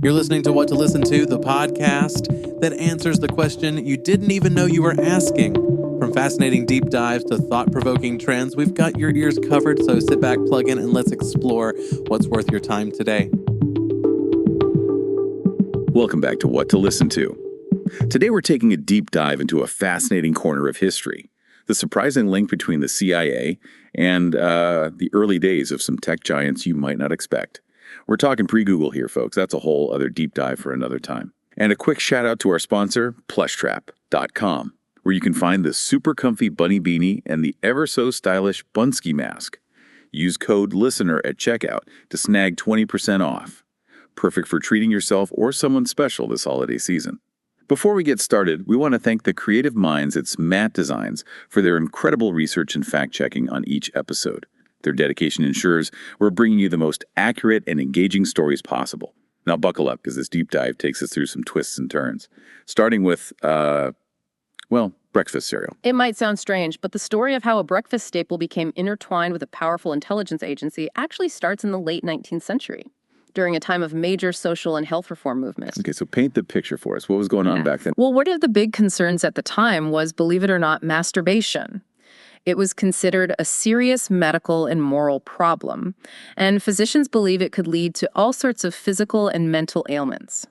You're listening to What to Listen To, the podcast that answers the question you didn't even know you were asking. From fascinating deep dives to thought-provoking trends, we've got your ears covered, so sit back, plug in, and let's explore what's worth your time today. Welcome back to What to Listen To. Today we're taking a deep dive into a fascinating corner of history, the surprising link between the CIA and the early days of some tech giants you might not expect. We're talking pre-Google here, folks. That's a whole other deep dive for another time. And a quick shout out to our sponsor, plushtrap.com, where you can find the super comfy bunny beanie and the ever so stylish Bunsky mask. Use code LISTENER at checkout to snag 20% off. Perfect for treating yourself or someone special this holiday season. Before we get started, we want to thank the creative minds at Smat Designs for their incredible research and fact-checking on each episode. Their dedication ensures we're bringing you the most accurate and engaging stories possible. Now buckle up, because this deep dive takes us through some twists and turns. Starting with, breakfast cereal. It might sound strange, but the story of how a breakfast staple became intertwined with a powerful intelligence agency actually starts in the late 19th century, during a time of major social and health reform movements. Okay, so paint the picture for us. What was going on back then? Well, one of the big concerns at the time was, believe it or not, masturbation. It was considered a serious medical and moral problem, and physicians believe it could lead to all sorts of physical and mental ailments.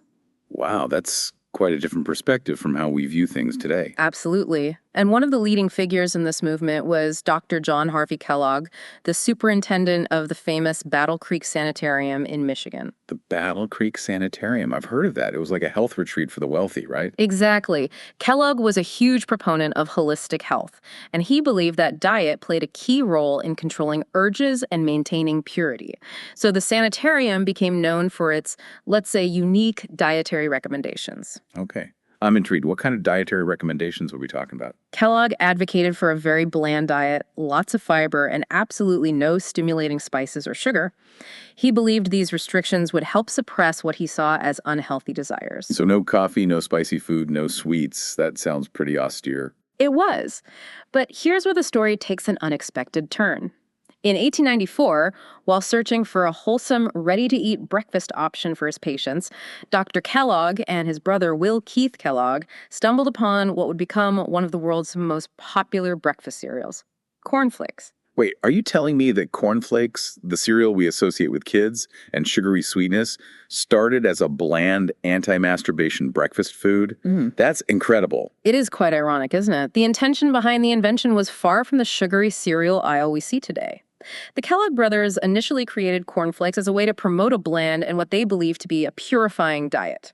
Wow, that's quite a different perspective from how we view things today. Absolutely. And one of the leading figures in this movement was Dr. John Harvey Kellogg, the superintendent of the famous Battle Creek Sanitarium in Michigan. The Battle Creek Sanitarium. I've heard of that. It was like a health retreat for the wealthy, right? Exactly. Kellogg was a huge proponent of holistic health, and he believed that diet played a key role in controlling urges and maintaining purity. So the sanitarium became known for its, let's say, unique dietary recommendations. Okay. I'm intrigued. What kind of dietary recommendations were we talking about? Kellogg advocated for a very bland diet, lots of fiber, and absolutely no stimulating spices or sugar. He believed these restrictions would help suppress what he saw as unhealthy desires. So no coffee, no spicy food, no sweets. That sounds pretty austere. It was. But here's where the story takes an unexpected turn. In 1894, while searching for a wholesome, ready-to-eat breakfast option for his patients, Dr. Kellogg and his brother Will Keith Kellogg stumbled upon what would become one of the world's most popular breakfast cereals, cornflakes. Wait, are you telling me that cornflakes, the cereal we associate with kids and sugary sweetness, started as a bland anti-masturbation breakfast food? That's incredible. It is quite ironic, isn't it? The intention behind the invention was far from the sugary cereal aisle we see today. The Kellogg brothers initially created cornflakes as a way to promote a bland and what they believed to be a purifying diet.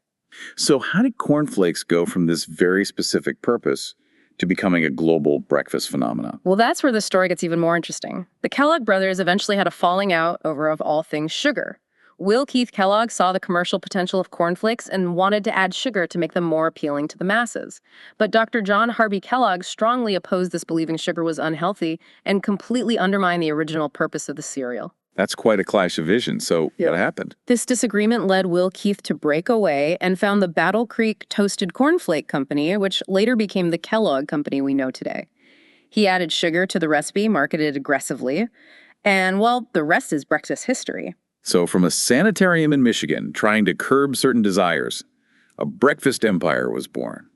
So how did cornflakes go from this very specific purpose to becoming a global breakfast phenomenon? Well, that's where the story gets even more interesting. The Kellogg brothers eventually had a falling out over, of all things, sugar. Will Keith Kellogg saw the commercial potential of cornflakes and wanted to add sugar to make them more appealing to the masses. But Dr. John Harvey Kellogg strongly opposed this, believing sugar was unhealthy and completely undermined the original purpose of the cereal. That's quite a clash of vision. So what happened? This disagreement led Will Keith to break away and found the Battle Creek Toasted Cornflake Company, which later became the Kellogg Company we know today. He added sugar to the recipe, marketed aggressively, and, well, the rest is breakfast history. So from a sanitarium in Michigan trying to curb certain desires, a breakfast empire was born.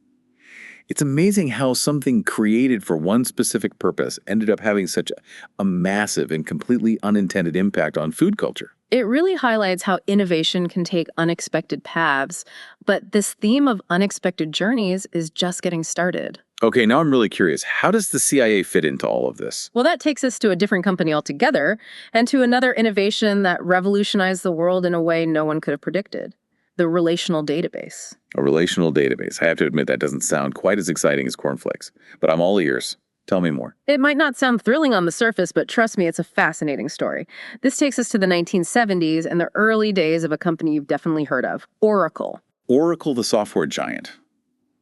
It's amazing how something created for one specific purpose ended up having such a massive and completely unintended impact on food culture. It really highlights how innovation can take unexpected paths, but this theme of unexpected journeys is just getting started. Okay, now I'm really curious. How does the CIA fit into all of this? Well, that takes us to a different company altogether, and to another innovation that revolutionized the world in a way no one could have predicted: the relational database. A relational database. I have to admit that doesn't sound quite as exciting as cornflakes, but I'm all ears. Tell me more. It might not sound thrilling on the surface, but trust me, it's a fascinating story. This takes us to the 1970s and the early days of a company you've definitely heard of, Oracle. Oracle, the software giant.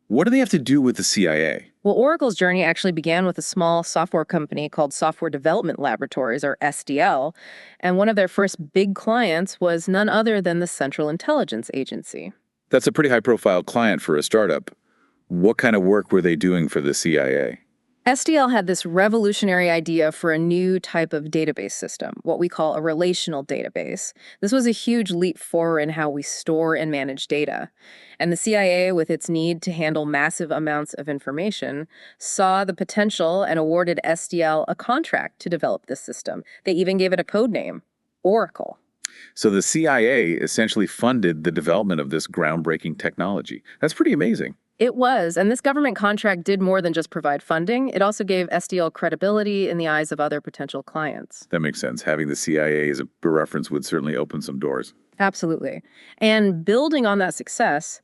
What do they have to do with the CIA? Well, Oracle's journey actually began with a small software company called Software Development Laboratories, or SDL, and one of their first big clients was none other than the Central Intelligence Agency. That's a pretty high-profile client for a startup. What kind of work were they doing for the CIA? SDL had this revolutionary idea for a new type of database system, what we call a relational database. This was a huge leap forward in how we store and manage data. And the CIA, with its need to handle massive amounts of information, saw the potential and awarded SDL a contract to develop this system. They even gave it a code name, Oracle. So the CIA essentially funded the development of this groundbreaking technology. That's pretty amazing. It was, and this government contract did more than just provide funding. It also gave SDL credibility in the eyes of other potential clients. That makes sense. Having the CIA as a reference would certainly open some doors. Absolutely. And building on that success,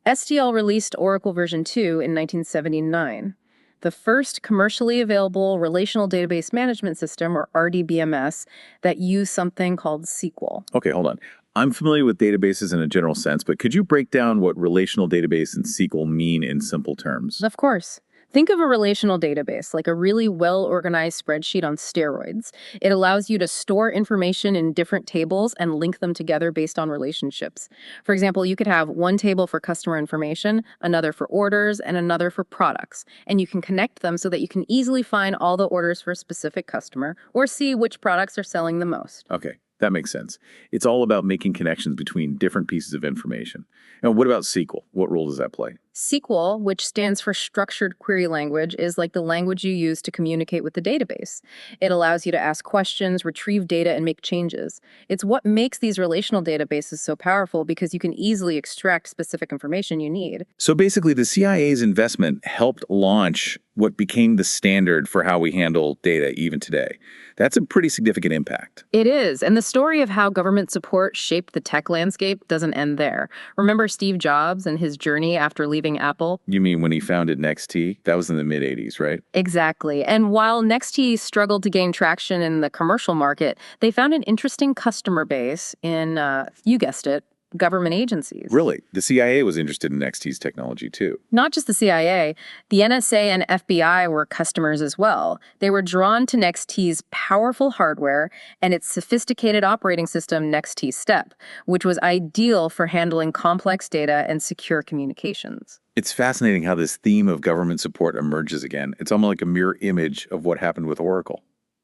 SDL released Oracle version 2 in 1979, the first commercially available relational database management system, or RDBMS, that used something called SQL. Okay, hold on. I'm familiar with databases in a general sense, but could you break down what relational database and SQL mean in simple terms? Of course. Think of a relational database like a really well-organized spreadsheet on steroids. It allows you to store information in different tables and link them together based on relationships. For example, you could have one table for customer information, another for orders, and another for products. And you can connect them so that you can easily find all the orders for a specific customer or see which products are selling the most. Okay, that makes sense. It's all about making connections between different pieces of information. And what about SQL? What role does that play? SQL, which stands for Structured Query Language, is like the language you use to communicate with the database. It allows you to ask questions, retrieve data, and make changes. It's what makes these relational databases so powerful because you can easily extract specific information you need. So basically, the CIA's investment helped launch what became the standard for how we handle data even today. That's a pretty significant impact. It is, and the story of how government support shaped the tech landscape doesn't end there. Remember Steve Jobs and his journey after leaving Apple? You mean when he founded NextT? That was in the mid-'80s, right? Exactly. And while NextT struggled to gain traction in the commercial market, they found an interesting customer base in, you guessed it, government agencies. Really? The CIA was interested in NextT's technology, too. Not just the CIA, the NSA and FBI were customers as well. They were drawn to NextT's powerful hardware and its sophisticated operating system, NextT Step, which was ideal for handling complex data and secure communications. It's fascinating how this theme of government support emerges again. It's almost like a mirror image of what happened with Oracle.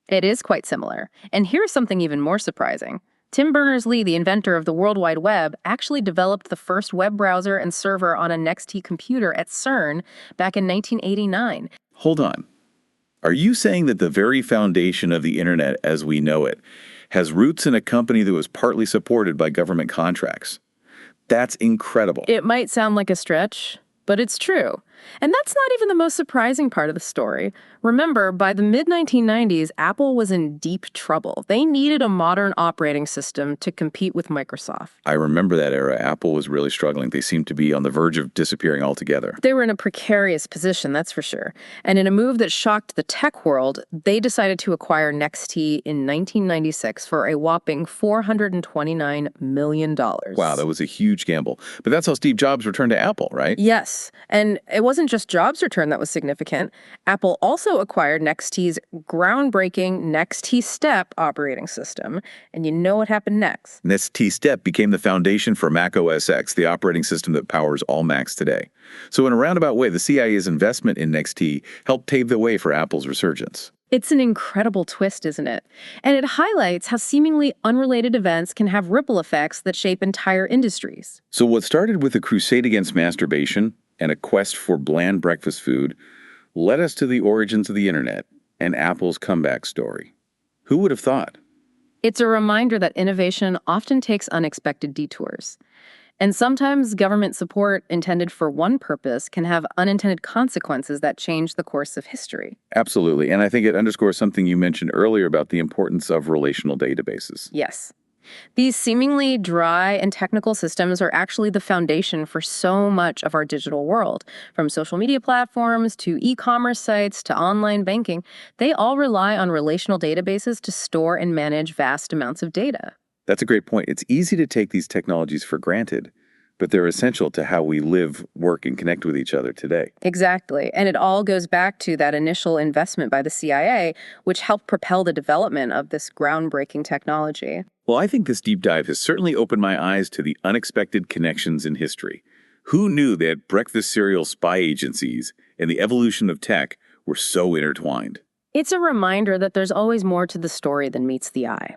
It is quite similar. And here's something even more surprising. Tim Berners-Lee, the inventor of the World Wide Web, actually developed the first web browser and server on a NextT computer at CERN back in 1989. Hold on. Are you saying that the very foundation of the internet as we know it has roots in a company that was partly supported by government contracts? That's incredible. It might sound like a stretch, but it's true. And that's not even the most surprising part of the story. Remember, by the mid-1990s, Apple was in deep trouble. They needed a modern operating system to compete with Microsoft. I remember that era. Apple was really struggling. They seemed to be on the verge of disappearing altogether. They were in a precarious position, that's for sure. And in a move that shocked the tech world, they decided to acquire NextT in 1996 for a whopping $429 million. Wow, that was a huge gamble. But that's how Steve Jobs returned to Apple, right? Yes, and it wasn't just Jobs' return that was significant. Apple also acquired NextT's groundbreaking NextT Step operating system. And you know what happened next? NextT Step became the foundation for Mac OS X, the operating system that powers all Macs today. So in a roundabout way, the CIA's investment in NextT helped pave the way for Apple's resurgence. It's an incredible twist, isn't it? And it highlights how seemingly unrelated events can have ripple effects that shape entire industries. So what started with a crusade against masturbation and a quest for bland breakfast food led us to the origins of the internet and Apple's comeback story. Who would have thought? It's a reminder that innovation often takes unexpected detours. And sometimes government support intended for one purpose can have unintended consequences that change the course of history. Absolutely. And I think it underscores something you mentioned earlier about the importance of relational databases. Yes. These seemingly dry and technical systems are actually the foundation for so much of our digital world. From social media platforms to e-commerce sites to online banking, they all rely on relational databases to store and manage vast amounts of data. That's a great point. It's easy to take these technologies for granted, but they're essential to how we live, work, and connect with each other today. Exactly. And it all goes back to that initial investment by the CIA, which helped propel the development of this groundbreaking technology. Well, I think this deep dive has certainly opened my eyes to the unexpected connections in history. Who knew that breakfast cereal spy agencies and the evolution of tech were so intertwined. It's a reminder that there's always more to the story than meets the eye.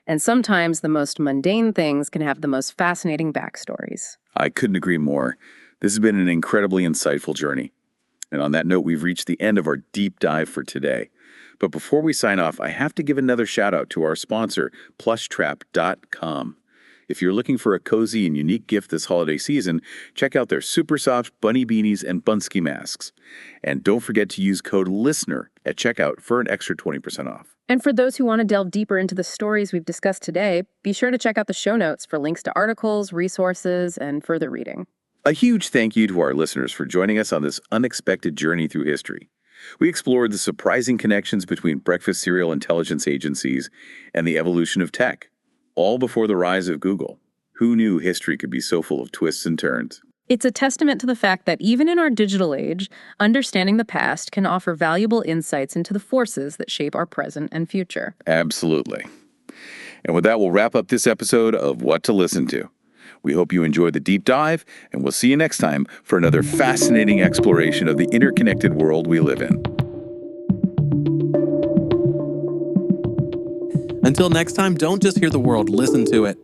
And sometimes the most mundane things can have the most fascinating backstories. I couldn't agree more. This has been an incredibly insightful journey. And on that note, we've reached the end of our deep dive for today. But before we sign off, I have to give another shout out to our sponsor, plushtrap.com. If you're looking for a cozy and unique gift this holiday season, check out their super soft bunny beanies and bunsky masks. And don't forget to use code LISTENER at checkout for an extra 20% off. And for those who want to delve deeper into the stories we've discussed today, be sure to check out the show notes for links to articles, resources, and further reading. A huge thank you to our listeners for joining us on this unexpected journey through history. We explored the surprising connections between breakfast cereal intelligence agencies and the evolution of tech, all before the rise of Google. Who knew history could be so full of twists and turns? It's a testament to the fact that even in our digital age, understanding the past can offer valuable insights into the forces that shape our present and future. Absolutely. And with that, we'll wrap up this episode of What to Listen To. We hope you enjoyed the deep dive, and we'll see you next time for another fascinating exploration of the interconnected world we live in. Until next time, don't just hear the world, listen to it.